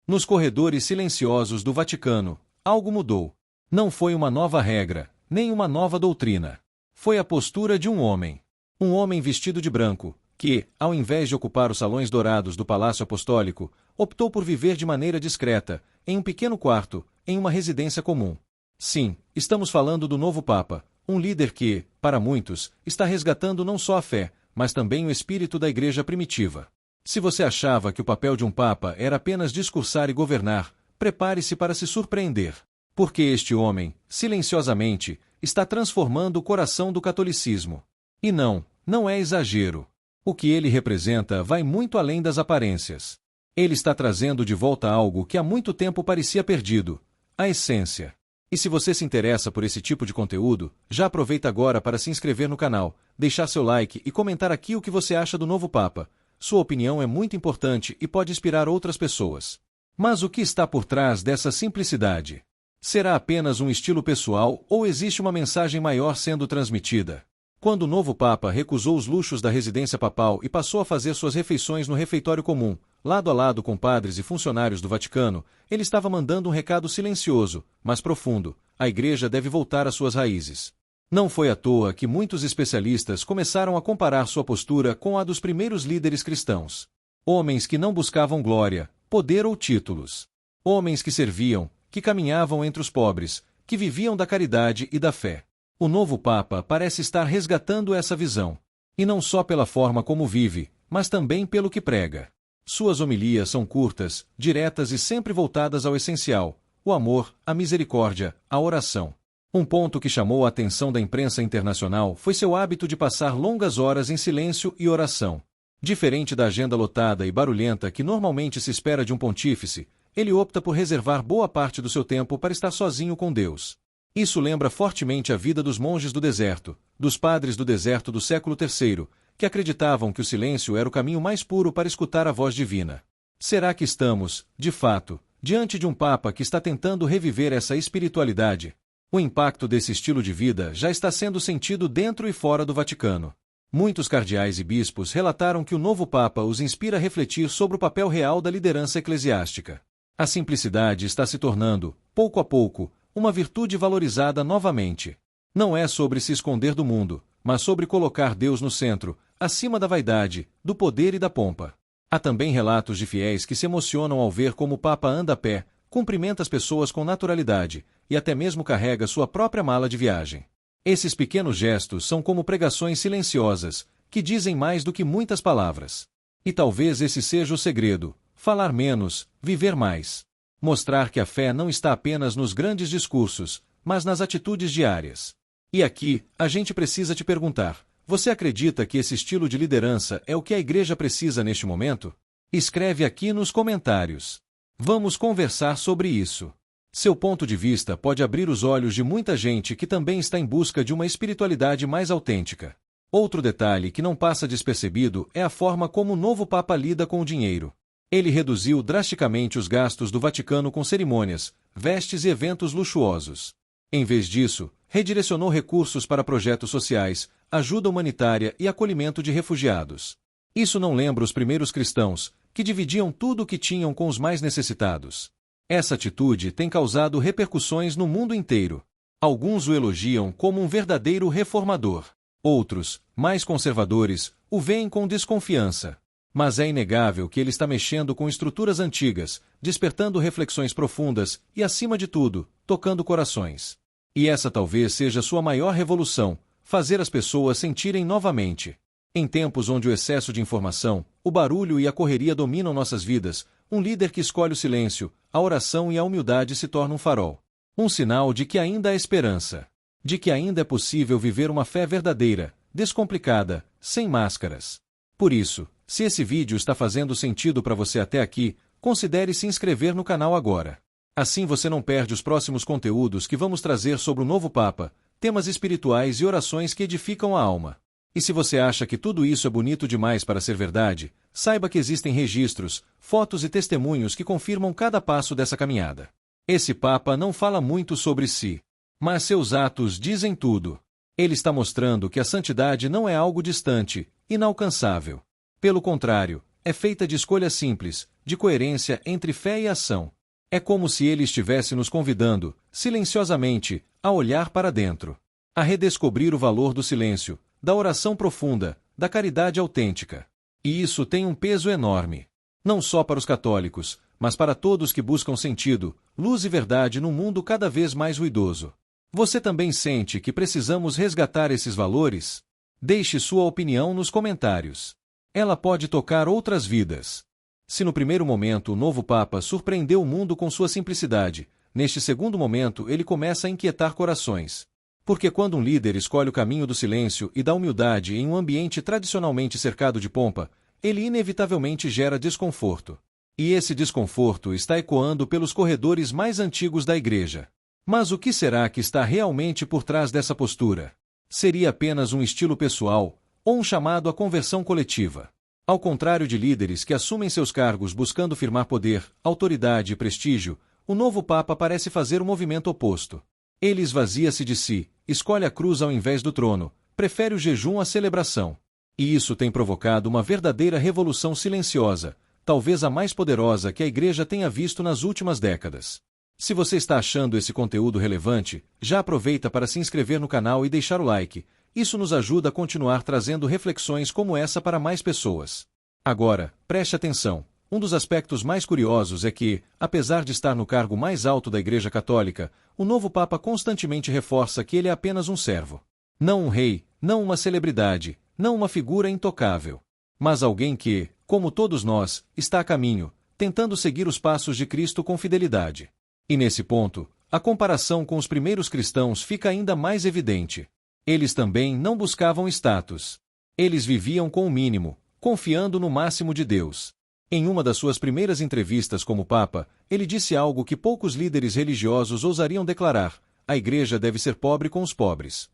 Nos corredores silenciosos do Vaticano, algo mudou. Não foi uma nova regra, nem uma nova doutrina. Foi a postura de um homem. Um homem vestido de branco, que, ao invés de ocupar os salões dourados do Palácio Apostólico, optou por viver de maneira discreta, em um pequeno quarto, em uma residência comum. Sim, estamos falando do novo Papa, um líder que, para muitos, está resgatando não só a fé, mas também o espírito da Igreja primitiva. Se você achava que o papel de um Papa era apenas discursar e governar, prepare-se para se surpreender. Porque este homem, silenciosamente, está transformando o coração do catolicismo. E não é exagero. O que ele representa vai muito além das aparências. Ele está trazendo de volta algo que há muito tempo parecia perdido: a essência. E se você se interessa por esse tipo de conteúdo, já aproveita agora para se inscrever no canal, deixar seu like e comentar aqui o que você acha do novo Papa. Sua opinião é muito importante e pode inspirar outras pessoas. Mas o que está por trás dessa simplicidade? Será apenas um estilo pessoal ou existe uma mensagem maior sendo transmitida? Quando o novo Papa recusou os luxos da residência papal e passou a fazer suas refeições no refeitório comum, lado a lado com padres e funcionários do Vaticano, ele estava mandando um recado silencioso, mas profundo: a Igreja deve voltar às suas raízes. Não foi à toa que muitos especialistas começaram a comparar sua postura com a dos primeiros líderes cristãos. Homens que não buscavam glória, poder ou títulos. Homens que serviam, que caminhavam entre os pobres, que viviam da caridade e da fé. O novo Papa parece estar resgatando essa visão. E não só pela forma como vive, mas também pelo que prega. Suas homilias são curtas, diretas e sempre voltadas ao essencial: o amor, a misericórdia, a oração. Um ponto que chamou a atenção da imprensa internacional foi seu hábito de passar longas horas em silêncio e oração. Diferente da agenda lotada e barulhenta que normalmente se espera de um pontífice, ele opta por reservar boa parte do seu tempo para estar sozinho com Deus. Isso lembra fortemente a vida dos monges do deserto, dos padres do deserto do século III, que acreditavam que o silêncio era o caminho mais puro para escutar a voz divina. Será que estamos, de fato, diante de um Papa que está tentando reviver essa espiritualidade? O impacto desse estilo de vida já está sendo sentido dentro e fora do Vaticano. Muitos cardeais e bispos relataram que o novo Papa os inspira a refletir sobre o papel real da liderança eclesiástica. A simplicidade está se tornando, pouco a pouco, uma virtude valorizada novamente. Não é sobre se esconder do mundo, mas sobre colocar Deus no centro, acima da vaidade, do poder e da pompa. Há também relatos de fiéis que se emocionam ao ver como o Papa anda a pé, cumprimenta as pessoas com naturalidade, e até mesmo carrega sua própria mala de viagem. Esses pequenos gestos são como pregações silenciosas, que dizem mais do que muitas palavras. E talvez esse seja o segredo: falar menos, viver mais. Mostrar que a fé não está apenas nos grandes discursos, mas nas atitudes diárias. E aqui, a gente precisa te perguntar: você acredita que esse estilo de liderança é o que a Igreja precisa neste momento? Escreve aqui nos comentários. Vamos conversar sobre isso. Seu ponto de vista pode abrir os olhos de muita gente que também está em busca de uma espiritualidade mais autêntica. Outro detalhe que não passa despercebido é a forma como o novo Papa lida com o dinheiro. Ele reduziu drasticamente os gastos do Vaticano com cerimônias, vestes e eventos luxuosos. Em vez disso, redirecionou recursos para projetos sociais, ajuda humanitária e acolhimento de refugiados. Isso não lembra os primeiros cristãos, que dividiam tudo o que tinham com os mais necessitados. Essa atitude tem causado repercussões no mundo inteiro. Alguns o elogiam como um verdadeiro reformador. Outros, mais conservadores, o veem com desconfiança. Mas é inegável que ele está mexendo com estruturas antigas, despertando reflexões profundas e, acima de tudo, tocando corações. E essa talvez seja sua maior revolução: fazer as pessoas sentirem novamente. Em tempos onde o excesso de informação, o barulho e a correria dominam nossas vidas, um líder que escolhe o silêncio, a oração e a humildade se torna um farol. Um sinal de que ainda há esperança. De que ainda é possível viver uma fé verdadeira, descomplicada, sem máscaras. Por isso, se esse vídeo está fazendo sentido para você até aqui, considere se inscrever no canal agora. Assim você não perde os próximos conteúdos que vamos trazer sobre o novo Papa, temas espirituais e orações que edificam a alma. E se você acha que tudo isso é bonito demais para ser verdade, saiba que existem registros, fotos e testemunhos que confirmam cada passo dessa caminhada. Esse Papa não fala muito sobre si, mas seus atos dizem tudo. Ele está mostrando que a santidade não é algo distante, inalcançável. Pelo contrário, é feita de escolhas simples, de coerência entre fé e ação. É como se ele estivesse nos convidando, silenciosamente, a olhar para dentro, a redescobrir o valor do silêncio, da oração profunda, da caridade autêntica. E isso tem um peso enorme. Não só para os católicos, mas para todos que buscam sentido, luz e verdade num mundo cada vez mais ruidoso. Você também sente que precisamos resgatar esses valores? Deixe sua opinião nos comentários. Ela pode tocar outras vidas. Se no primeiro momento o novo Papa surpreendeu o mundo com sua simplicidade, neste segundo momento ele começa a inquietar corações. Porque quando um líder escolhe o caminho do silêncio e da humildade em um ambiente tradicionalmente cercado de pompa, ele inevitavelmente gera desconforto. E esse desconforto está ecoando pelos corredores mais antigos da Igreja. Mas o que será que está realmente por trás dessa postura? Seria apenas um estilo pessoal, ou um chamado à conversão coletiva? Ao contrário de líderes que assumem seus cargos buscando firmar poder, autoridade e prestígio, o novo Papa parece fazer o movimento oposto. Ele esvazia-se de si, escolhe a cruz ao invés do trono, prefere o jejum à celebração. E isso tem provocado uma verdadeira revolução silenciosa, talvez a mais poderosa que a Igreja tenha visto nas últimas décadas. Se você está achando esse conteúdo relevante, já aproveita para se inscrever no canal e deixar o like. Isso nos ajuda a continuar trazendo reflexões como essa para mais pessoas. Agora, preste atenção. Um dos aspectos mais curiosos é que, apesar de estar no cargo mais alto da Igreja Católica, o novo Papa constantemente reforça que ele é apenas um servo. Não um rei, não uma celebridade, não uma figura intocável. Mas alguém que, como todos nós, está a caminho, tentando seguir os passos de Cristo com fidelidade. E nesse ponto, a comparação com os primeiros cristãos fica ainda mais evidente. Eles também não buscavam status. Eles viviam com o mínimo, confiando no máximo de Deus. Em uma das suas primeiras entrevistas como Papa, ele disse algo que poucos líderes religiosos ousariam declarar: a Igreja deve ser pobre com os pobres.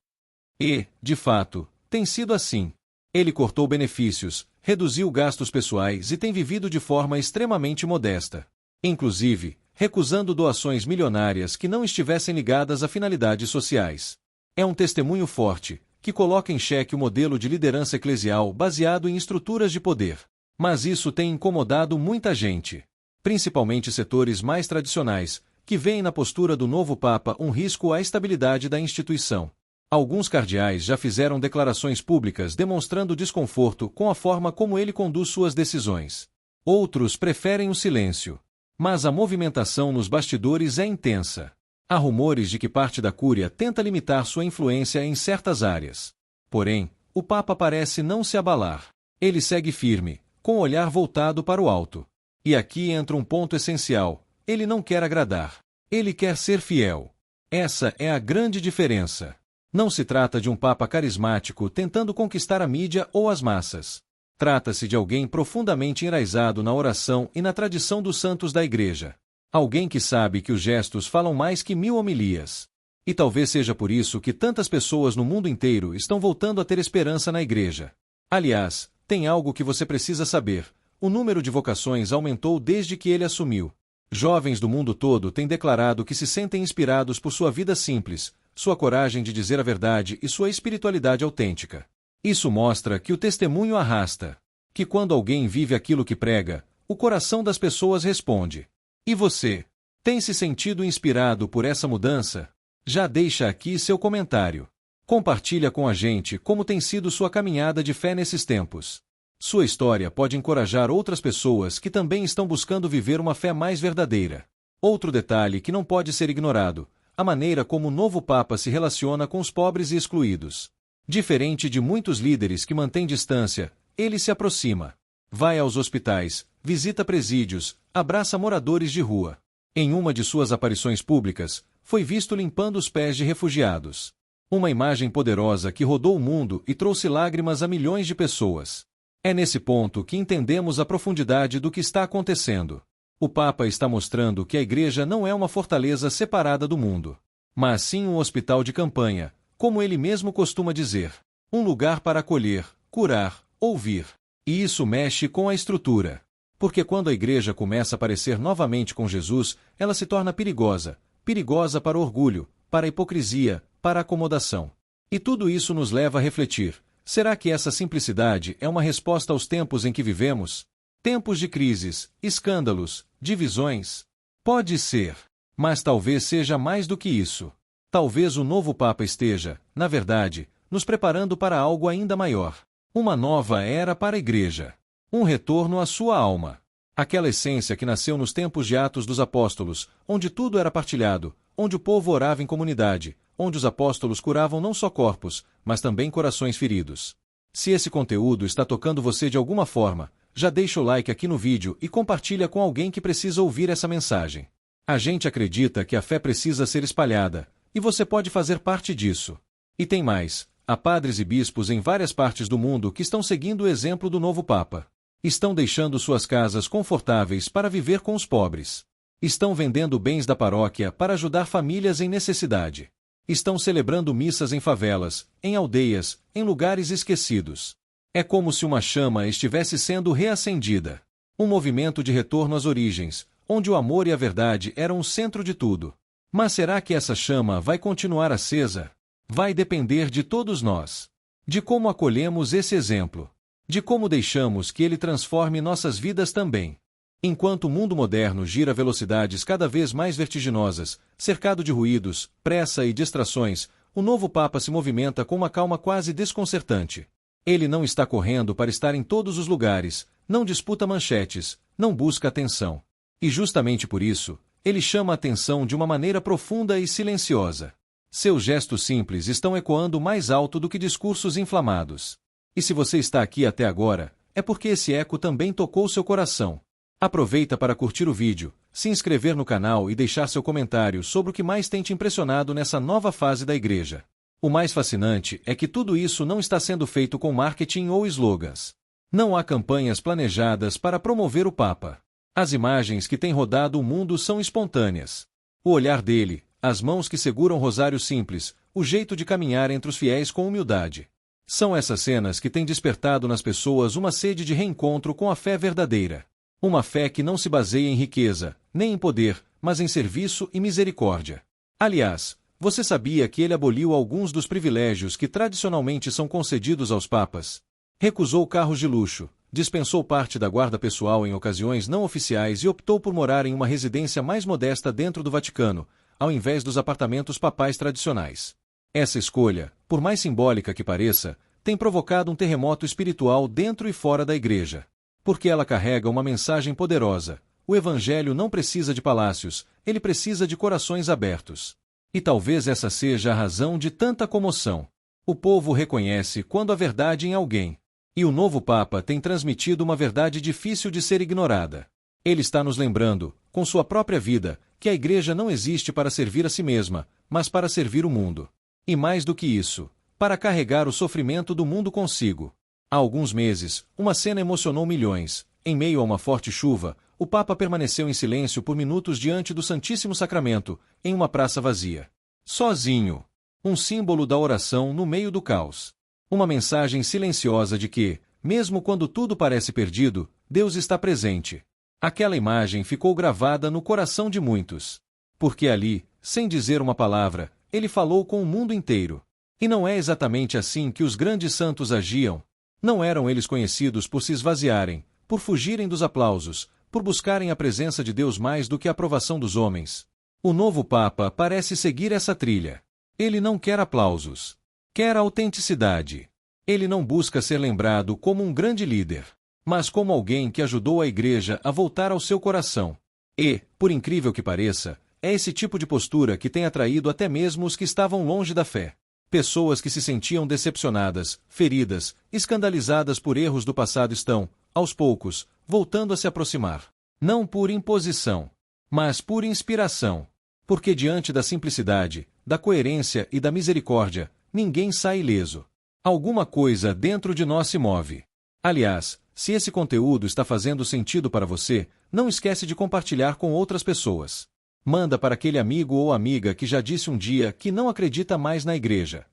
E, de fato, tem sido assim. Ele cortou benefícios, reduziu gastos pessoais e tem vivido de forma extremamente modesta. Inclusive, recusando doações milionárias que não estivessem ligadas a finalidades sociais. É um testemunho forte, que coloca em xeque o modelo de liderança eclesial baseado em estruturas de poder. Mas isso tem incomodado muita gente, principalmente setores mais tradicionais, que veem na postura do novo Papa um risco à estabilidade da instituição. Alguns cardeais já fizeram declarações públicas demonstrando desconforto com a forma como ele conduz suas decisões. Outros preferem o silêncio. Mas a movimentação nos bastidores é intensa. Há rumores de que parte da Cúria tenta limitar sua influência em certas áreas. Porém, o Papa parece não se abalar. Ele segue firme, com o olhar voltado para o alto. E aqui entra um ponto essencial: ele não quer agradar. Ele quer ser fiel. Essa é a grande diferença. Não se trata de um Papa carismático tentando conquistar a mídia ou as massas. Trata-se de alguém profundamente enraizado na oração e na tradição dos santos da Igreja. Alguém que sabe que os gestos falam mais que 1000 homilias. E talvez seja por isso que tantas pessoas no mundo inteiro estão voltando a ter esperança na Igreja. Aliás, tem algo que você precisa saber: o número de vocações aumentou desde que ele assumiu. Jovens do mundo todo têm declarado que se sentem inspirados por sua vida simples, sua coragem de dizer a verdade e sua espiritualidade autêntica. Isso mostra que o testemunho arrasta. Que quando alguém vive aquilo que prega, o coração das pessoas responde. E você? Tem se sentido inspirado por essa mudança? Já deixa aqui seu comentário. Compartilha com a gente como tem sido sua caminhada de fé nesses tempos. Sua história pode encorajar outras pessoas que também estão buscando viver uma fé mais verdadeira. Outro detalhe que não pode ser ignorado: a maneira como o novo Papa se relaciona com os pobres e excluídos. Diferente de muitos líderes que mantêm distância, ele se aproxima. Vai aos hospitais, visita presídios, abraça moradores de rua. Em uma de suas aparições públicas, foi visto limpando os pés de refugiados. Uma imagem poderosa que rodou o mundo e trouxe lágrimas a milhões de pessoas. É nesse ponto que entendemos a profundidade do que está acontecendo. O Papa está mostrando que a Igreja não é uma fortaleza separada do mundo, mas sim um hospital de campanha, como ele mesmo costuma dizer. Um lugar para acolher, curar, ouvir. E isso mexe com a estrutura. Porque quando a Igreja começa a parecer novamente com Jesus, ela se torna perigosa. Perigosa para o orgulho, para a hipocrisia, para a acomodação. E tudo isso nos leva a refletir: será que essa simplicidade é uma resposta aos tempos em que vivemos? Tempos de crises, escândalos, divisões? Pode ser. Mas talvez seja mais do que isso. Talvez o novo Papa esteja, na verdade, nos preparando para algo ainda maior. Uma nova era para a Igreja. Um retorno à sua alma. Aquela essência que nasceu nos tempos de Atos dos Apóstolos, onde tudo era partilhado, onde o povo orava em comunidade, onde os apóstolos curavam não só corpos, mas também corações feridos. Se esse conteúdo está tocando você de alguma forma, já deixa o like aqui no vídeo e compartilha com alguém que precisa ouvir essa mensagem. A gente acredita que a fé precisa ser espalhada, e você pode fazer parte disso. E tem mais, há padres e bispos em várias partes do mundo que estão seguindo o exemplo do novo Papa. Estão deixando suas casas confortáveis para viver com os pobres. Estão vendendo bens da paróquia para ajudar famílias em necessidade. Estão celebrando missas em favelas, em aldeias, em lugares esquecidos. É como se uma chama estivesse sendo reacendida. Um movimento de retorno às origens, onde o amor e a verdade eram o centro de tudo. Mas será que essa chama vai continuar acesa? Vai depender de todos nós. De como acolhemos esse exemplo. De como deixamos que ele transforme nossas vidas também. Enquanto o mundo moderno gira a velocidades cada vez mais vertiginosas, cercado de ruídos, pressa e distrações, o novo Papa se movimenta com uma calma quase desconcertante. Ele não está correndo para estar em todos os lugares, não disputa manchetes, não busca atenção. E justamente por isso, ele chama a atenção de uma maneira profunda e silenciosa. Seus gestos simples estão ecoando mais alto do que discursos inflamados. E se você está aqui até agora, é porque esse eco também tocou seu coração. Aproveita para curtir o vídeo, se inscrever no canal e deixar seu comentário sobre o que mais tem te impressionado nessa nova fase da Igreja. O mais fascinante é que tudo isso não está sendo feito com marketing ou slogans. Não há campanhas planejadas para promover o Papa. As imagens que têm rodado o mundo são espontâneas. O olhar dele, as mãos que seguram o rosário simples, o jeito de caminhar entre os fiéis com humildade. São essas cenas que têm despertado nas pessoas uma sede de reencontro com a fé verdadeira. Uma fé que não se baseia em riqueza, nem em poder, mas em serviço e misericórdia. Aliás, você sabia que ele aboliu alguns dos privilégios que tradicionalmente são concedidos aos papas? Recusou carros de luxo, dispensou parte da guarda pessoal em ocasiões não oficiais e optou por morar em uma residência mais modesta dentro do Vaticano, ao invés dos apartamentos papais tradicionais. Essa escolha, por mais simbólica que pareça, tem provocado um terremoto espiritual dentro e fora da Igreja. Porque ela carrega uma mensagem poderosa. O Evangelho não precisa de palácios, ele precisa de corações abertos. E talvez essa seja a razão de tanta comoção. O povo reconhece quando há verdade em alguém. E o novo Papa tem transmitido uma verdade difícil de ser ignorada. Ele está nos lembrando, com sua própria vida, que a Igreja não existe para servir a si mesma, mas para servir o mundo. E mais do que isso, para carregar o sofrimento do mundo consigo. Há alguns meses, uma cena emocionou milhões. Em meio a uma forte chuva, o Papa permaneceu em silêncio por minutos diante do Santíssimo Sacramento, em uma praça vazia. Sozinho. Um símbolo da oração no meio do caos. Uma mensagem silenciosa de que, mesmo quando tudo parece perdido, Deus está presente. Aquela imagem ficou gravada no coração de muitos. Porque ali, sem dizer uma palavra, ele falou com o mundo inteiro. E não é exatamente assim que os grandes santos agiam. Não eram eles conhecidos por se esvaziarem, por fugirem dos aplausos, por buscarem a presença de Deus mais do que a aprovação dos homens. O novo Papa parece seguir essa trilha. Ele não quer aplausos. Quer autenticidade. Ele não busca ser lembrado como um grande líder, mas como alguém que ajudou a Igreja a voltar ao seu coração. E, por incrível que pareça, é esse tipo de postura que tem atraído até mesmo os que estavam longe da fé. Pessoas que se sentiam decepcionadas, feridas, escandalizadas por erros do passado estão, aos poucos, voltando a se aproximar. Não por imposição, mas por inspiração. Porque diante da simplicidade, da coerência e da misericórdia, ninguém sai ileso. Alguma coisa dentro de nós se move. Aliás, se esse conteúdo está fazendo sentido para você, não esquece de compartilhar com outras pessoas. Manda para aquele amigo ou amiga que já disse um dia que não acredita mais na Igreja.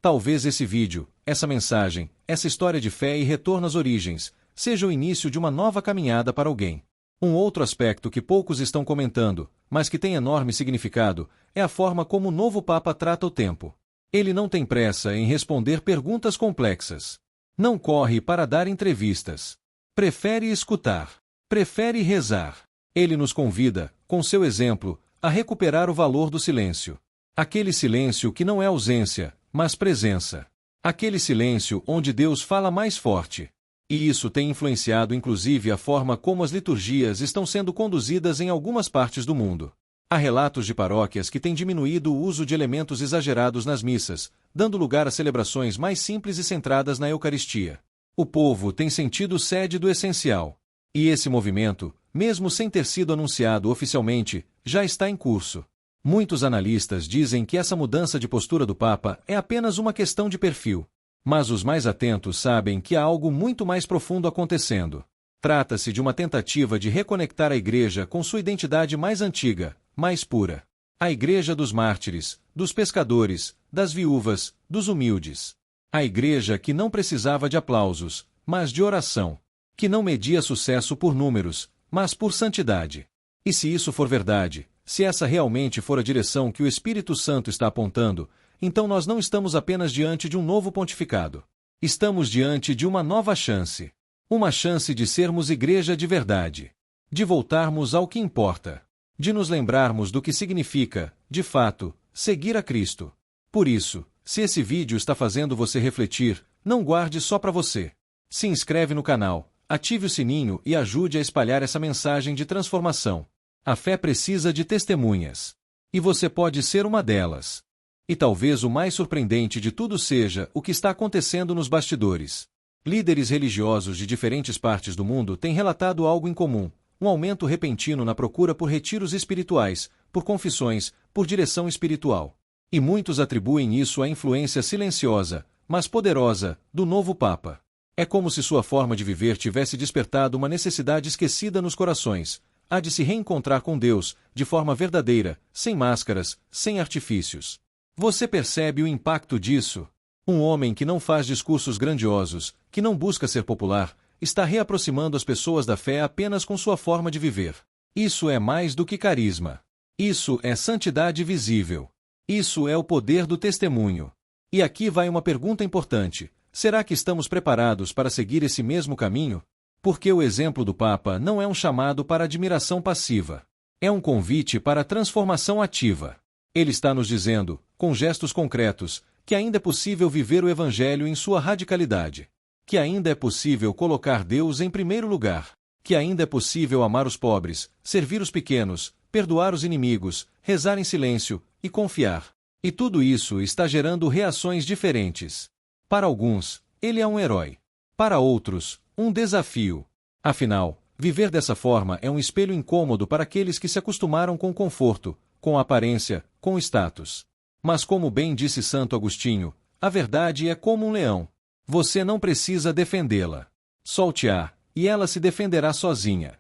Talvez esse vídeo, essa mensagem, essa história de fé e retorno às origens, seja o início de uma nova caminhada para alguém. Um outro aspecto que poucos estão comentando, mas que tem enorme significado, é a forma como o novo Papa trata o tempo. Ele não tem pressa em responder perguntas complexas. Não corre para dar entrevistas. Prefere escutar. Prefere rezar. Ele nos convida, com seu exemplo, a recuperar o valor do silêncio. Aquele silêncio que não é ausência, mas presença. Aquele silêncio onde Deus fala mais forte. E isso tem influenciado inclusive a forma como as liturgias estão sendo conduzidas em algumas partes do mundo. Há relatos de paróquias que têm diminuído o uso de elementos exagerados nas missas, dando lugar a celebrações mais simples e centradas na Eucaristia. O povo tem sentido sede do essencial. E esse movimento, mesmo sem ter sido anunciado oficialmente, já está em curso. Muitos analistas dizem que essa mudança de postura do Papa é apenas uma questão de perfil. Mas os mais atentos sabem que há algo muito mais profundo acontecendo. Trata-se de uma tentativa de reconectar a Igreja com sua identidade mais antiga, mais pura. A Igreja dos mártires, dos pescadores, das viúvas, dos humildes. A Igreja que não precisava de aplausos, mas de oração. Que não media sucesso por números, mas por santidade. E se isso for verdade, se essa realmente for a direção que o Espírito Santo está apontando, então nós não estamos apenas diante de um novo pontificado. Estamos diante de uma nova chance. Uma chance de sermos igreja de verdade. De voltarmos ao que importa. De nos lembrarmos do que significa, de fato, seguir a Cristo. Por isso, se esse vídeo está fazendo você refletir, não guarde só para você. Se inscreve no canal, ative o sininho e ajude a espalhar essa mensagem de transformação. A fé precisa de testemunhas. E você pode ser uma delas. E talvez o mais surpreendente de tudo seja o que está acontecendo nos bastidores. Líderes religiosos de diferentes partes do mundo têm relatado algo em comum: um aumento repentino na procura por retiros espirituais, por confissões, por direção espiritual. E muitos atribuem isso à influência silenciosa, mas poderosa, do novo Papa. É como se sua forma de viver tivesse despertado uma necessidade esquecida nos corações, a de se reencontrar com Deus, de forma verdadeira, sem máscaras, sem artifícios. Você percebe o impacto disso? Um homem que não faz discursos grandiosos, que não busca ser popular, está reaproximando as pessoas da fé apenas com sua forma de viver. Isso é mais do que carisma. Isso é santidade visível. Isso é o poder do testemunho. E aqui vai uma pergunta importante: será que estamos preparados para seguir esse mesmo caminho? Porque o exemplo do Papa não é um chamado para admiração passiva. É um convite para a transformação ativa. Ele está nos dizendo, com gestos concretos, que ainda é possível viver o Evangelho em sua radicalidade. Que ainda é possível colocar Deus em primeiro lugar. Que ainda é possível amar os pobres, servir os pequenos, perdoar os inimigos, rezar em silêncio e confiar. E tudo isso está gerando reações diferentes. Para alguns, ele é um herói. Para outros, um desafio. Afinal, viver dessa forma é um espelho incômodo para aqueles que se acostumaram com o conforto, com a aparência, com o status. Mas como bem disse Santo Agostinho, a verdade é como um leão. Você não precisa defendê-la. Solte-a, e ela se defenderá sozinha.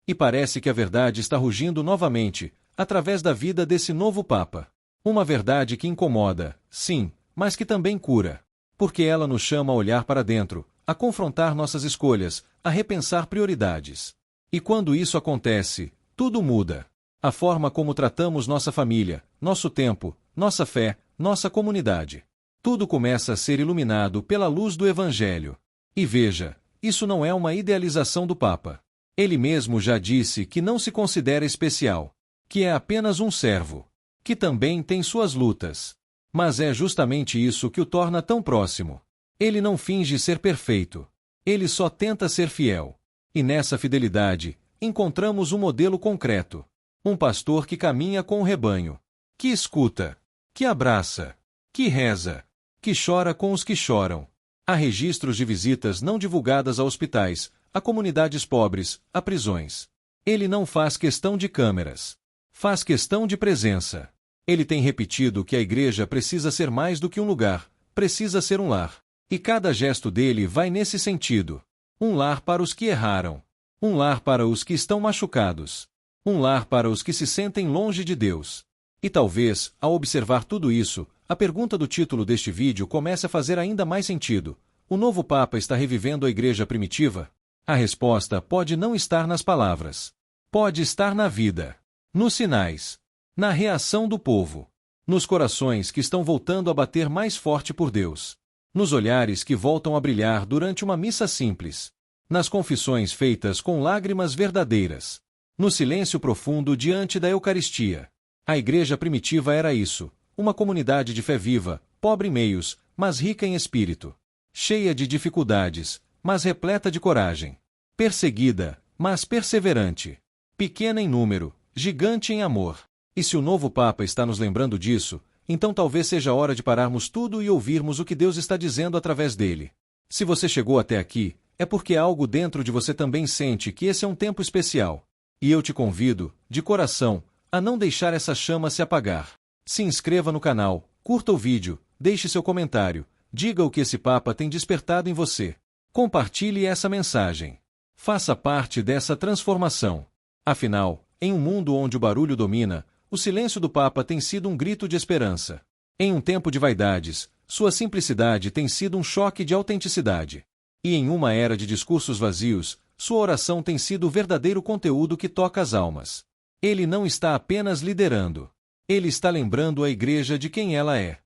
E parece que a verdade está rugindo novamente, através da vida desse novo Papa. Uma verdade que incomoda, sim, mas que também cura. Porque ela nos chama a olhar para dentro, a confrontar nossas escolhas, a repensar prioridades. E quando isso acontece, tudo muda. A forma como tratamos nossa família, nosso tempo, nossa fé, nossa comunidade. Tudo começa a ser iluminado pela luz do Evangelho. E veja, isso não é uma idealização do Papa. Ele mesmo já disse que não se considera especial, que é apenas um servo, que também tem suas lutas. Mas é justamente isso que o torna tão próximo. Ele não finge ser perfeito. Ele só tenta ser fiel. E nessa fidelidade, encontramos um modelo concreto. Um pastor que caminha com o rebanho, que escuta, que abraça, que reza, que chora com os que choram. Há registros de visitas não divulgadas a hospitais, a comunidades pobres, a prisões. Ele não faz questão de câmeras. Faz questão de presença. Ele tem repetido que a igreja precisa ser mais do que um lugar, precisa ser um lar. E cada gesto dele vai nesse sentido. Um lar para os que erraram. Um lar para os que estão machucados. Um lar para os que se sentem longe de Deus. E talvez, ao observar tudo isso, a pergunta do título deste vídeo comece a fazer ainda mais sentido. O novo Papa está revivendo a igreja primitiva? A resposta pode não estar nas palavras. Pode estar na vida. Nos sinais. Na reação do povo. Nos corações que estão voltando a bater mais forte por Deus. Nos olhares que voltam a brilhar durante uma missa simples. nas confissões feitas com lágrimas verdadeiras, no silêncio profundo diante da Eucaristia. A igreja primitiva era isso, uma comunidade de fé viva, pobre em meios, mas rica em espírito, cheia de dificuldades, mas repleta de coragem, perseguida, mas perseverante, pequena em número, gigante em amor. E se o novo Papa está nos lembrando disso, então talvez seja hora de pararmos tudo e ouvirmos o que Deus está dizendo através dele. Se você chegou até aqui, é porque algo dentro de você também sente que esse é um tempo especial. E eu te convido, de coração, a não deixar essa chama se apagar. Se inscreva no canal, curta o vídeo, deixe seu comentário, diga o que esse Papa tem despertado em você. Compartilhe essa mensagem. Faça parte dessa transformação. Afinal, em um mundo onde o barulho domina, o silêncio do Papa tem sido um grito de esperança. Em um tempo de vaidades, sua simplicidade tem sido um choque de autenticidade. E em uma era de discursos vazios, sua oração tem sido o verdadeiro conteúdo que toca as almas. Ele não está apenas liderando. Ele está lembrando a igreja de quem ela é.